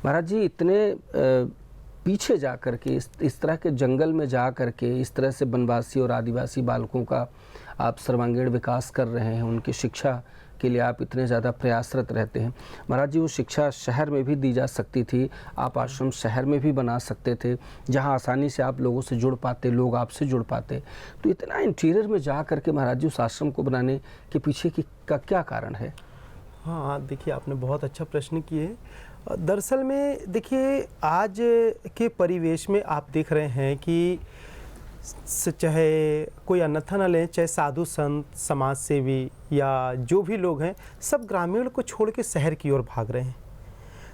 महाराज जी, इतने पीछे जा कर के इस तरह के जंगल में जा कर के इस तरह से वनवासी और आदिवासी बालकों का आप सर्वांगीण विकास कर रहे हैं, उनकी शिक्षा के लिए आप इतने ज़्यादा प्रयासरत रहते हैं। महाराज जी, वो शिक्षा शहर में भी दी जा सकती थी, आप आश्रम शहर में भी बना सकते थे जहां आसानी से आप लोगों से जुड़ पाते, लोग आपसे जुड़ पाते। तो इतना इंटीरियर में जा कर के महाराज जी उस आश्रम को बनाने के पीछे का क्या कारण है? हाँ, देखिए आपने बहुत अच्छा प्रश्न किए। दरअसल में देखिए, आज के परिवेश में आप देख रहे हैं कि चाहे कोई अन्यथा न लें, चाहे साधु संत, समाज सेवी या जो भी लोग हैं, सब ग्रामीण को छोड़ के शहर की ओर भाग रहे हैं।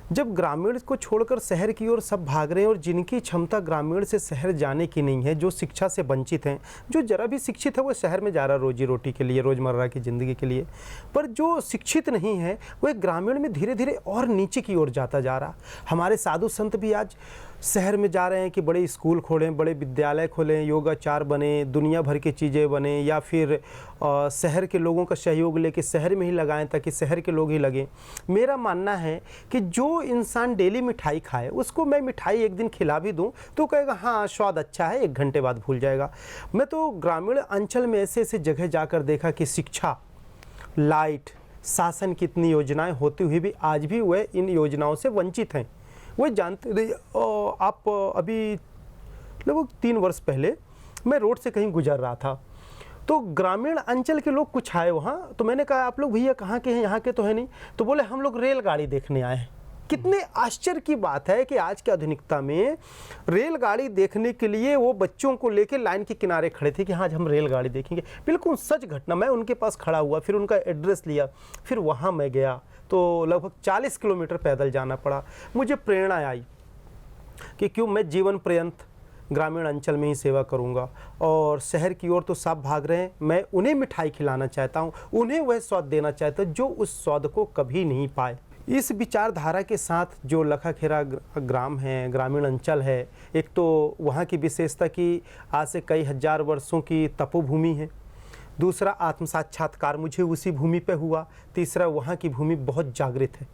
जब ग्रामीण को छोड़कर शहर की ओर सब भाग रहे हैं और जिनकी क्षमता ग्रामीण से शहर जाने की नहीं है, जो शिक्षा से वंचित हैं, जो जरा भी शिक्षित है वो शहर में जा रहा रोजी रोटी के लिए, रोज़मर्रा की ज़िंदगी के लिए, पर जो शिक्षित नहीं है वो एक ग्रामीण में धीरे धीरे और नीचे की ओर जाता जा रहा। हमारे साधु संत भी आज शहर में जा रहे हैं कि बड़े स्कूल खोलें, बड़े विद्यालय खोलें, योगाचार बने, दुनिया भर की चीज़ें बने, या फिर शहर के लोगों का सहयोग लेके शहर में ही लगाएं ताकि शहर के लोग ही लगें। मेरा मानना है कि जो इंसान डेली मिठाई खाए उसको मैं मिठाई एक दिन खिला भी दूं तो कहेगा हाँ स्वाद अच्छा है, 1 घंटे बाद भूल जाएगा। मैं तो ग्रामीण अंचल में ऐसे ऐसे जगह जाकर देखा कि शिक्षा, लाइट, शासन की इतनी योजनाएँ होती हुई भी आज भी वह इन योजनाओं से वंचित हैं। वो जानते नहीं। आप अभी लगभग 3 वर्ष पहले मैं रोड से कहीं गुजर रहा था, तो ग्रामीण अंचल के लोग कुछ आए वहाँ, तो मैंने कहा आप लोग भैया कहाँ के हैं, यहाँ के तो है नहीं। तो बोले हम लोग रेलगाड़ी देखने आए हैं। कितने आश्चर्य की बात है कि आज की आधुनिकता में रेलगाड़ी देखने के लिए वो बच्चों को लेकर लाइन के किनारे खड़े थे कि हाँ हम रेलगाड़ी देखेंगे। बिल्कुल सच घटना। मैं उनके पास खड़ा हुआ, फिर उनका एड्रेस लिया, फिर वहाँ मैं गया तो लगभग 40 किलोमीटर पैदल जाना पड़ा। मुझे प्रेरणा आई कि क्यों मैं जीवन पर्यंत ग्रामीण अंचल में ही सेवा करूंगा, और शहर की ओर तो सब भाग रहे हैं। मैं उन्हें मिठाई खिलाना चाहता हूं, उन्हें वह स्वाद देना चाहता हूं जो उस स्वाद को कभी नहीं पाए। इस विचारधारा के साथ जो लखाखेरा ग्राम है, ग्रामीण अंचल है, एक तो वहाँ की विशेषता कि आज से कई हजार वर्षों की तपोभूमि है। दूसरा, आत्म साक्षात्कार मुझे उसी भूमि पे हुआ। तीसरा, वहाँ की भूमि बहुत जागृत है,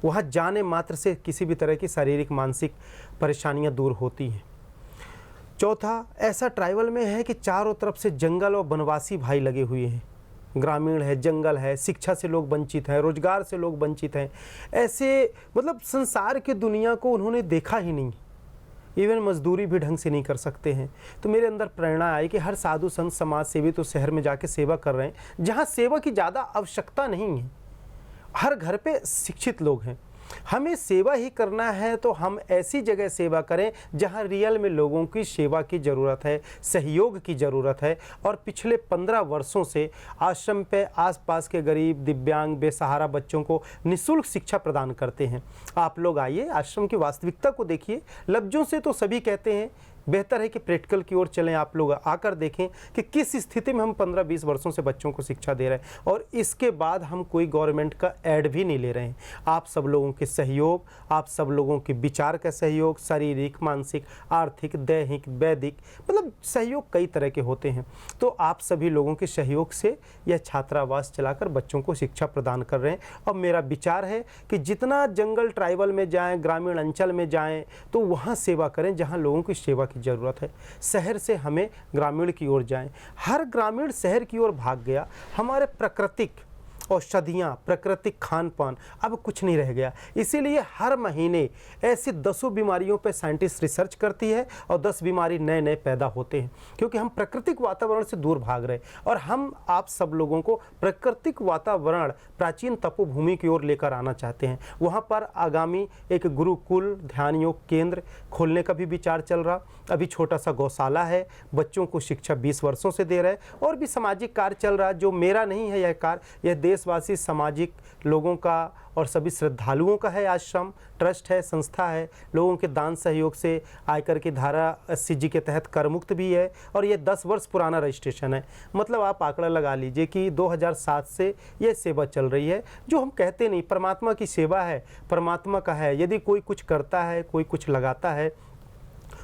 वहाँ जाने मात्र से किसी भी तरह की शारीरिक मानसिक परेशानियाँ दूर होती हैं। चौथा, ऐसा ट्राइबल में है कि चारों तरफ से जंगल और वनवासी भाई लगे हुए हैं। ग्रामीण है, जंगल है, शिक्षा से लोग वंचित हैं, रोजगार से लोग वंचित हैं। ऐसे मतलब संसार की दुनिया को उन्होंने देखा ही नहीं, इवन मजदूरी भी ढंग से नहीं कर सकते हैं। तो मेरे अंदर प्रेरणा आई कि हर साधु संत समाज सेवी तो शहर में जाके सेवा कर रहे हैं जहाँ सेवा की ज़्यादा आवश्यकता नहीं है। हर घर पे शिक्षित लोग हैं, हमें सेवा ही करना है तो हम ऐसी जगह सेवा करें जहां रियल में लोगों की सेवा की ज़रूरत है, सहयोग की ज़रूरत है। और पिछले 15 वर्षों से आश्रम पे आसपास के गरीब, दिव्यांग, बेसहारा बच्चों को निःशुल्क शिक्षा प्रदान करते हैं। आप लोग आइए, आश्रम की वास्तविकता को देखिए। लफ्ज़ों से तो सभी कहते हैं, बेहतर है कि प्रैक्टिकल की ओर चलें। आप लोग आकर देखें कि किस स्थिति में हम 15-20 वर्षों से बच्चों को शिक्षा दे रहे हैं, और इसके बाद हम कोई गवर्नमेंट का ऐड भी नहीं ले रहे हैं। आप सब लोगों के सहयोग, आप सब लोगों के विचार का सहयोग, शारीरिक, मानसिक, आर्थिक, दैहिक, वैदिक, मतलब सहयोग कई तरह के होते हैं। तो आप सभी लोगों के सहयोग से यह छात्रावास चलाकर बच्चों को शिक्षा प्रदान कर रहे हैं। और मेरा विचार है कि जितना जंगल ट्राइबल में जाएँ, ग्रामीण अंचल में जाएँ, तो वहाँ सेवा करें जहाँ लोगों की सेवा की ज़रूरत है। शहर से हमें ग्रामीण की ओर जाएं। हर ग्रामीण शहर की ओर भाग गया। हमारे प्राकृतिक औषधियाँ, प्राकृतिक खान पान, अब कुछ नहीं रह गया। इसीलिए हर महीने ऐसी 10 बीमारियों पर साइंटिस्ट रिसर्च करती है और 10 बीमारी नए नए पैदा होते हैं, क्योंकि हम प्राकृतिक वातावरण से दूर भाग रहे। और हम आप सब लोगों को प्राकृतिक वातावरण, प्राचीन तपोभूमि की ओर लेकर आना चाहते हैं। वहाँ पर आगामी एक गुरुकुल ध्यान योग केंद्र खोलने का भी विचार चल रहा। अभी छोटा सा गौशाला है, बच्चों को शिक्षा 20 वर्षों से दे रहे हैं। और भी सामाजिक कार्य चल रहा है, जो मेरा नहीं है यह कार्य, यह देशवासी सामाजिक लोगों का और सभी श्रद्धालुओं का है। आश्रम ट्रस्ट है, संस्था है, लोगों के दान सहयोग से आयकर की धारा 80G के तहत कर मुक्त भी है। और ये 10 वर्ष पुराना रजिस्ट्रेशन है। मतलब आप आंकड़ा लगा लीजिए कि 2007 से ये सेवा चल रही है। जो हम कहते नहीं, परमात्मा की सेवा है, परमात्मा का है। यदि कोई कुछ करता है, कोई कुछ लगाता है,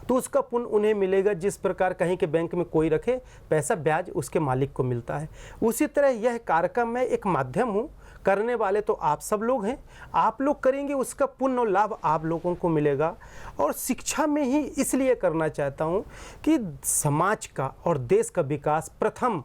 तो उसका पुण्य उन्हें मिलेगा। जिस प्रकार कहीं के बैंक में कोई रखे पैसा, ब्याज उसके मालिक को मिलता है। उसी तरह यह कार्यक्रम मैं एक माध्यम हूँ करने वाले तो आप सब लोग हैं, आप लोग करेंगे, उसका पुण्य और लाभ आप लोगों को मिलेगा। और शिक्षा में ही इसलिए करना चाहता हूँ कि समाज का और देश का विकास, प्रथम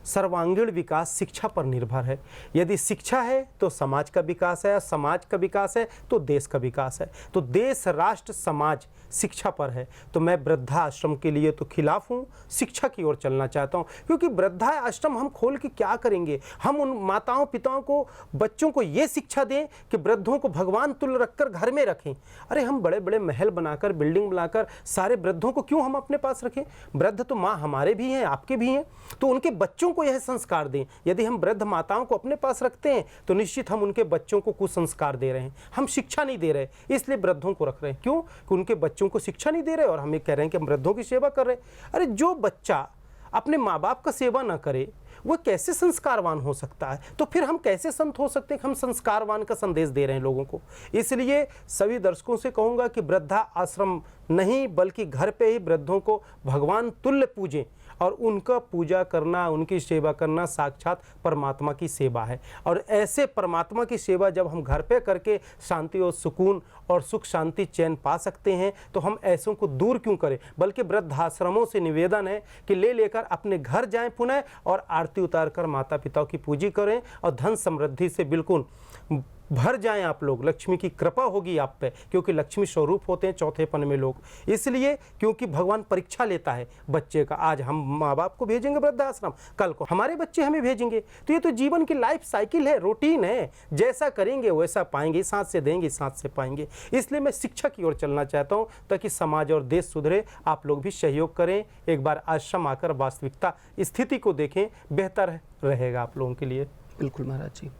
सर्वांगीण विकास शिक्षा पर निर्भर है। यदि शिक्षा है तो समाज का विकास है, समाज का विकास है तो देश का विकास है। तो देश, राष्ट्र, समाज शिक्षा पर है। तो मैं वृद्धाश्रम के लिए तो खिलाफ हूँ, शिक्षा की ओर चलना चाहता हूँ। क्योंकि वृद्धाश्रम हम खोल के क्या करेंगे? हम उन माताओं पिताओं को, बच्चों को ये शिक्षा दें कि वृद्धों को भगवान तुल्य रखकर घर में रखें। अरे हम बड़े बड़े महल बनाकर, बिल्डिंग बनाकर सारे वृद्धों को क्यों हम अपने पास रखें? वृद्ध तो माँ हमारे भी हैं, आपके भी हैं। तो उनके बच्चों को यह संस्कार दें। यदि हम वृद्ध माताओं को अपने पास रखते हैं तो निश्चित हम उनके बच्चों को कुसंस्कार दे रहे हैं, हम शिक्षा नहीं दे रहे, इसलिए वृद्धों को रख रहे हैं। क्यों? कि उनके बच्चों को शिक्षा नहीं दे रहे और हम ये कह रहे हैं कि हम वृद्धों की सेवा कर रहे हैं। अरे जो बच्चा अपने माँ बाप का सेवा ना करे वो कैसे संस्कारवान हो सकता है? तो फिर हम कैसे संत हो सकते हैं कि हम संस्कारवान का संदेश दे रहे हैं लोगों को? इसलिए सभी दर्शकों से कहूँगा कि वृद्धा आश्रम नहीं, बल्कि घर पे ही वृद्धों को भगवान तुल्य पूजें। और उनका पूजा करना, उनकी सेवा करना साक्षात परमात्मा की सेवा है। और ऐसे परमात्मा की सेवा जब हम घर पे करके शांति और सुकून और सुख शांति चैन पा सकते हैं तो हम ऐसों को दूर क्यों करें? बल्कि वृद्धाश्रमों से निवेदन है कि ले लेकर अपने घर जाएं पुनः और आरती उतार कर माता पिता की पूजी करें और धन समृद्धि से बिल्कुल भर जाएं आप लोग। लक्ष्मी की कृपा होगी आप पे, क्योंकि लक्ष्मी स्वरूप होते हैं चौथेपन में लोग। इसलिए क्योंकि भगवान परीक्षा लेता है बच्चे का। आज हम माँ बाप को भेजेंगे वृद्धाश्रम, कल को हमारे बच्चे हमें भेजेंगे। तो ये तो जीवन की लाइफ साइकिल है, रूटीन है। जैसा करेंगे वैसा पाएंगे, सांस से देंगे सांस से पाएंगे। इसलिए मैं शिक्षा की ओर चलना चाहता हूँ ताकि समाज और देश सुधरे। आप लोग भी सहयोग करें, एक बार आश्रम आकर वास्तविकता स्थिति को देखें, बेहतर रहेगा आप लोगों के लिए। बिल्कुल महाराज जी।